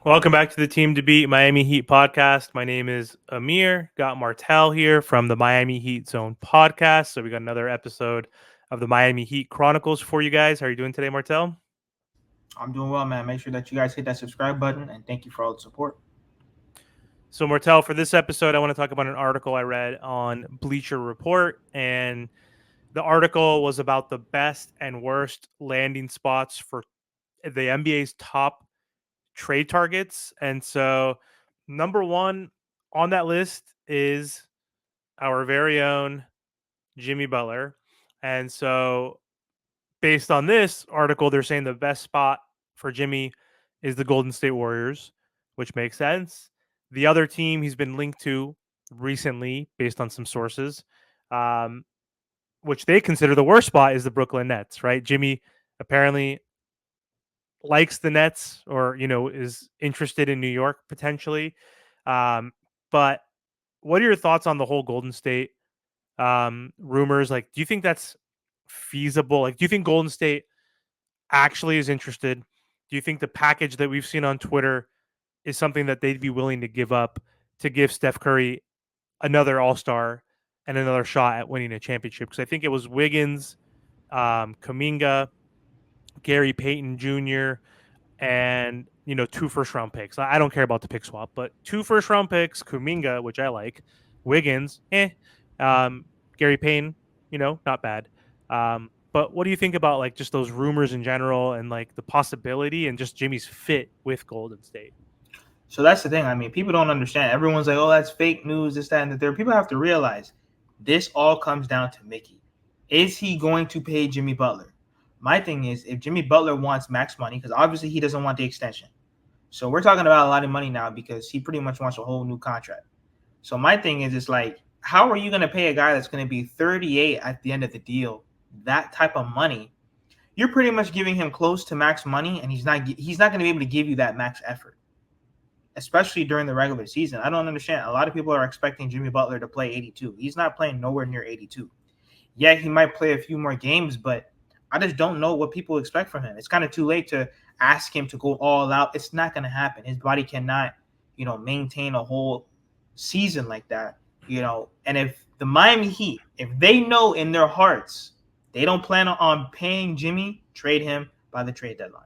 Welcome back to the Team to Beat Miami Heat podcast. My name is Amir. Got Martel here from the Miami Heat Zone podcast. So we got another episode of the Miami Heat Chronicles for you guys. How are you doing today, Martel? I'm doing well, man. Make sure that you guys hit that subscribe button, and thank you for all the support. So Martel, for this episode, I want to talk about an article I read on Bleacher Report, and the article was about the best and worst landing spots for the NBA's top trade targets. And so, number one on that list is our very own Jimmy Butler. And so, based on this article, they're saying the best spot for Jimmy is the Golden State Warriors, which makes sense. The other team he's been linked to recently, based on some sources, um, which they consider the worst spot, is the Brooklyn Nets, right? Jimmy apparently likes the Nets or, is interested in New York potentially. But what are your thoughts on the whole Golden State rumors? Like, do you think that's feasible? Like, do you think Golden State actually is interested? Do you think the package that we've seen on Twitter is something that they'd be willing to give up to give Steph Curry another All Star and another shot at winning a championship? Because I think it was Wiggins, Kuminga, Gary Payton Jr., and 2 first round picks. I don't care about the pick swap, but 2 first round picks, Kuminga, which I like, Wiggins, um, Gary Payne, not bad. But what do you think about like just those rumors in general and like the possibility and just Jimmy's fit with Golden State? So that's the thing. I mean, people don't understand. Everyone's like, "Oh, that's fake news." This, that, and the third. People have to realize this all comes down to Mickey. Is he going to pay Jimmy Butler? My thing is, if Jimmy Butler wants max money, because obviously he doesn't want the extension. So we're talking about a lot of money now because he pretty much wants a whole new contract. So my thing is, it's like, how are you going to pay a guy that's going to be 38 at the end of the deal that type of money? You're pretty much giving him close to max money, and he's not going to be able to give you that max effort, especially during the regular season. I don't understand. A lot of people are expecting Jimmy Butler to play 82. He's not playing nowhere near 82. Yeah, he might play a few more games, but I just don't know what people expect from him. It's kind of too late to ask him to go all out. It's not going to happen. His body cannot, maintain a whole season like that, And if the Miami Heat, if they know in their hearts they don't plan on paying Jimmy, trade him by the trade deadline.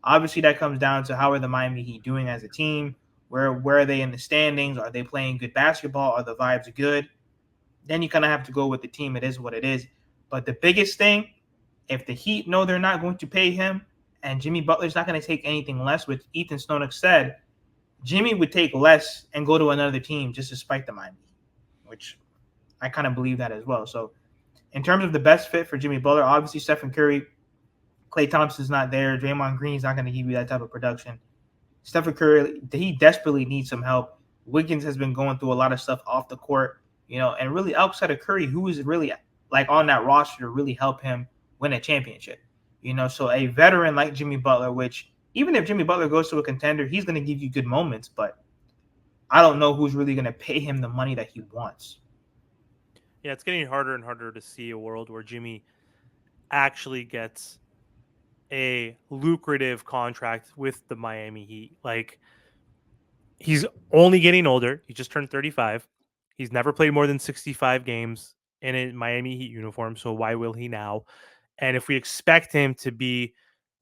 Obviously, that comes down to how are the Miami Heat doing as a team? Where are they in the standings? Are they playing good basketball? Are the vibes good? Then you kind of have to go with the team. It is what it is. But the biggest thing, if the Heat know they're not going to pay him and Jimmy Butler's not going to take anything less, which Ethan Stonick said, Jimmy would take less and go to another team just to spite the Miami, which I kind of believe that as well. So in terms of the best fit for Jimmy Butler, obviously Stephen Curry, Klay Thompson's not there. Draymond Green's not going to give you that type of production. Stephen Curry, he desperately needs some help. Wiggins has been going through a lot of stuff off the court, and really outside of Curry, who is really like on that roster to really help him win a championship. So a veteran like Jimmy Butler, which even if Jimmy Butler goes to a contender, he's going to give you good moments, but I don't know who's really going to pay him the money that he wants. Yeah, it's getting harder and harder to see a world where Jimmy actually gets a lucrative contract with the Miami Heat. Like, he's only getting older. He just turned 35. He's never played more than 65 games in a Miami Heat uniform, so why will he now? And if we expect him to be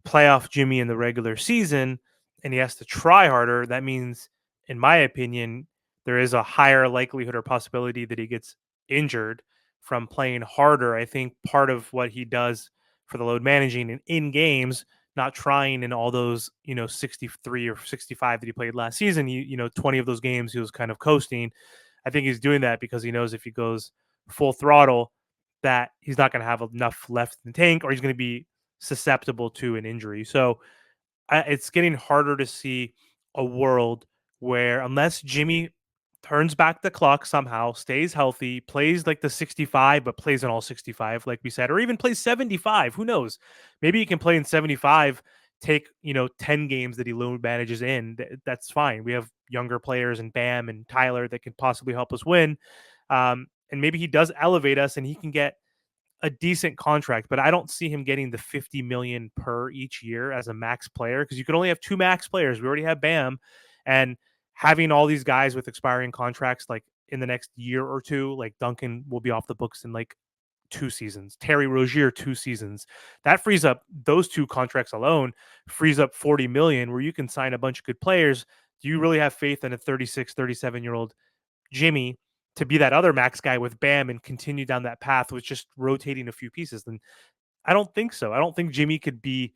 playoff Jimmy in the regular season and he has to try harder, that means, in my opinion, there is a higher likelihood or possibility that he gets injured from playing harder. I think part of what he does for the load managing in games, not trying in all those, 63 or 65 that he played last season, 20 of those games he was kind of coasting. I think he's doing that because he knows if he goes full throttle, that he's not going to have enough left in the tank or he's going to be susceptible to an injury. So it's getting harder to see a world where, unless Jimmy turns back the clock somehow, stays healthy, plays like the 65, but plays in all 65, like we said, or even plays 75. Who knows? Maybe he can play in 75, take, 10 games that he load manages in. That's fine. We have younger players and Bam and Tyler that can possibly help us win. And maybe he does elevate us and he can get a decent contract, but I don't see him getting the 50 million per each year as a max player because you can only have two max players. We already have Bam, and having all these guys with expiring contracts like in the next year or two, like Duncan will be off the books in like 2 seasons, Terry Rozier 2 seasons. That frees up those two contracts alone, frees up 40 million where you can sign a bunch of good players. Do you really have faith in a 36, 37-year-old Jimmy to be that other max guy with Bam and continue down that path with just rotating a few pieces? Then I don't think so. I don't think Jimmy could be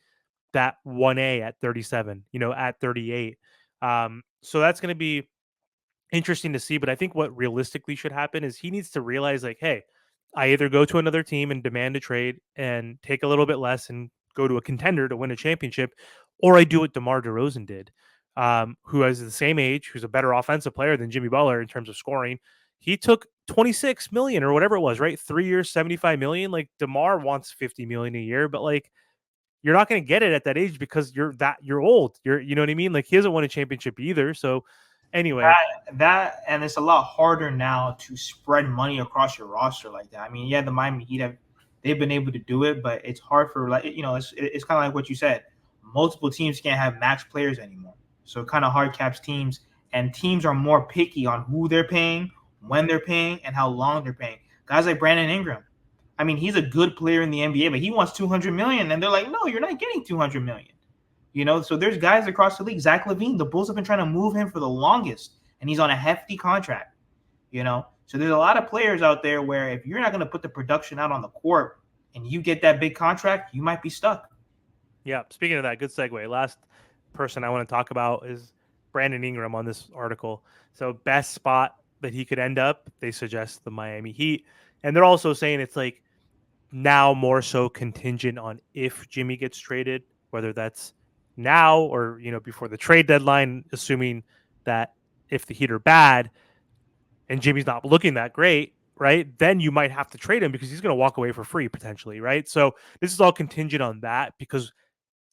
that 1A at 37, at 38. So that's going to be interesting to see. But I think what realistically should happen is he needs to realize, like, hey, I either go to another team and demand a trade and take a little bit less and go to a contender to win a championship, or I do what DeMar DeRozan did, who is the same age, who's a better offensive player than Jimmy Butler in terms of scoring. He took 26 million or whatever it was, right? 3 years, 75 million. Like DeMar wants 50 million a year, but like you're not going to get it at that age because you're old. You know what I mean? Like he hasn't won a championship either. So anyway, That and it's a lot harder now to spread money across your roster like that. I mean, yeah, the Miami Heat they've been able to do it, but it's hard for it's kind of like what you said. Multiple teams can't have max players anymore, so it kind of hard caps teams, and teams are more picky on who they're paying, when they're paying, and how long they're paying. Guys like Brandon Ingram, I mean, he's a good player in the NBA, but he wants 200 million, and they're like, no, you're not getting 200 million. So there's guys across the league. Zach LaVine, the Bulls have been trying to move him for the longest, and he's on a hefty contract. So there's a lot of players out there where if you're not going to put the production out on the court and you get that big contract, you might be stuck. Yeah. Speaking of that, good segue. Last person I want to talk about is Brandon Ingram on this article. So best spot that he could end up, they suggest the Miami Heat, and they're also saying it's like now more so contingent on if Jimmy gets traded, whether that's now or before the trade deadline, assuming that if the Heat are bad and Jimmy's not looking that great, right? Then you might have to trade him because he's going to walk away for free potentially, right? So this is all contingent on that because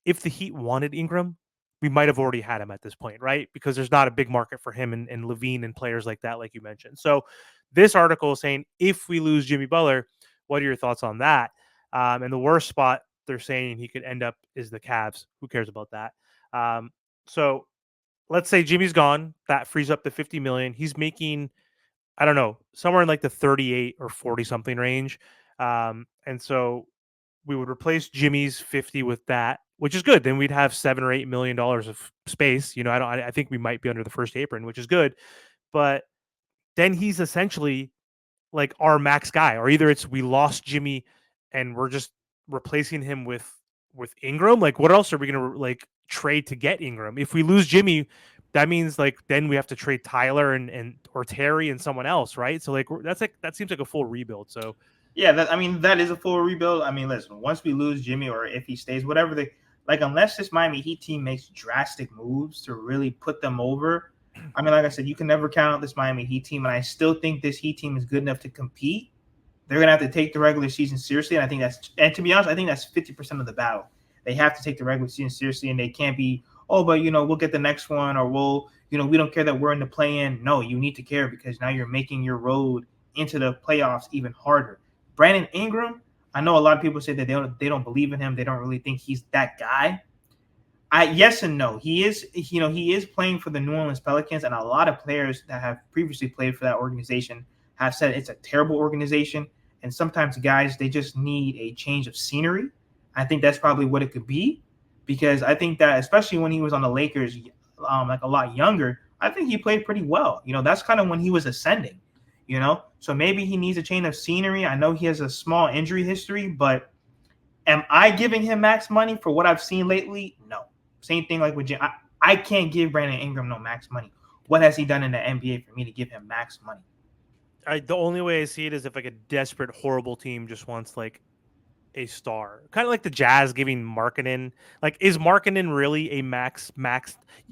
if the Heat wanted Ingram, we might have already had him at this point, right? Because there's not a big market for him and Levine and players like that, like you mentioned. So this article is saying if we lose Jimmy Butler, what are your thoughts on that? And the worst spot they're saying he could end up is the Cavs. Who cares about that? So let's say Jimmy's gone. That frees up the 50 million. He's making, I don't know, somewhere in like the 38 or 40 something range. And so we would replace Jimmy's 50 with that, which is good. Then we'd have $7 or $8 million of space. I think we might be under the first apron, which is good. But then he's essentially like our max guy, or either it's we lost Jimmy and we're just replacing him with Ingram. Like, what else are we gonna like trade to get Ingram? If we lose Jimmy, that means like then we have to trade Tyler and or Terry and someone else, right? So like that seems like a full rebuild. So Yeah, that is a full rebuild. I mean, listen, once we lose Jimmy or if he stays, whatever unless this Miami Heat team makes drastic moves to really put them over. I mean, like I said, you can never count out this Miami Heat team, and I still think this Heat team is good enough to compete. They're gonna have to take the regular season seriously, and to be honest, I think that's 50% of the battle. They have to take the regular season seriously, and they can't be, oh, but we'll get the next one, or we don't care that we're in the play-in. No, you need to care because now you're making your road into the playoffs even harder. Brandon Ingram, I know a lot of people say that they don't believe in him. They don't really think he's that guy. Yes and no. He is playing for the New Orleans Pelicans, and a lot of players that have previously played for that organization have said it's a terrible organization. And sometimes guys, they just need a change of scenery. I think that's probably what it could be, because I think that especially when he was on the Lakers, like a lot younger, I think he played pretty well. That's kind of when he was ascending. So maybe he needs a change of scenery. I know he has a small injury history, but am I giving him max money for what I've seen lately? No. Same thing like with Jim. I can't give Brandon Ingram no max money. What has he done in the NBA for me to give him max money? The only way I see it is if like a desperate, horrible team just wants like a star, kind of like the Jazz giving Markkanen. Like, is Markkanen really a max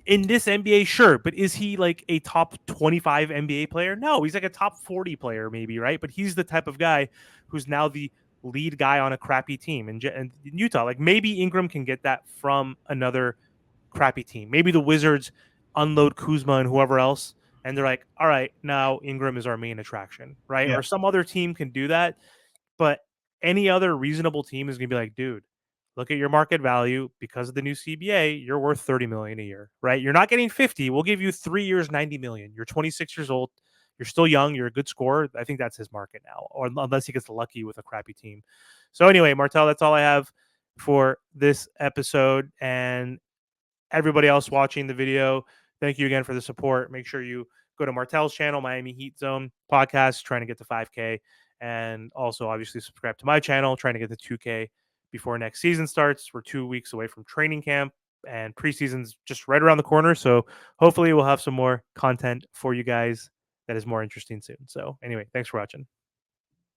in this NBA? Sure, but is he like a top 25 NBA player? No, he's like a top 40 player, maybe, right? But he's the type of guy who's now the lead guy on a crappy team in Utah. Like, maybe Ingram can get that from another crappy team. Maybe the Wizards unload Kuzma and whoever else, and they're like, all right, now Ingram is our main attraction, right? Yeah. Or some other team can do that, but any other reasonable team is going to be like, dude, look at your market value because of the new CBA. You're worth 30 million a year, right? You're not getting 50. We'll give you 3 years, 90 million. You're 26 years old. You're still young. You're a good scorer. I think that's his market now, or unless he gets lucky with a crappy team. So anyway, Martel, that's all I have for this episode. And everybody else watching the video, thank you again for the support. Make sure you go to Martel's channel, Miami Heat Zone podcast, trying to get to 5K. And also, obviously, subscribe to my channel, trying to get to 2K before next season starts. We're 2 weeks away from training camp, and preseason's just right around the corner. So hopefully, we'll have some more content for you guys that is more interesting soon. So, anyway, thanks for watching.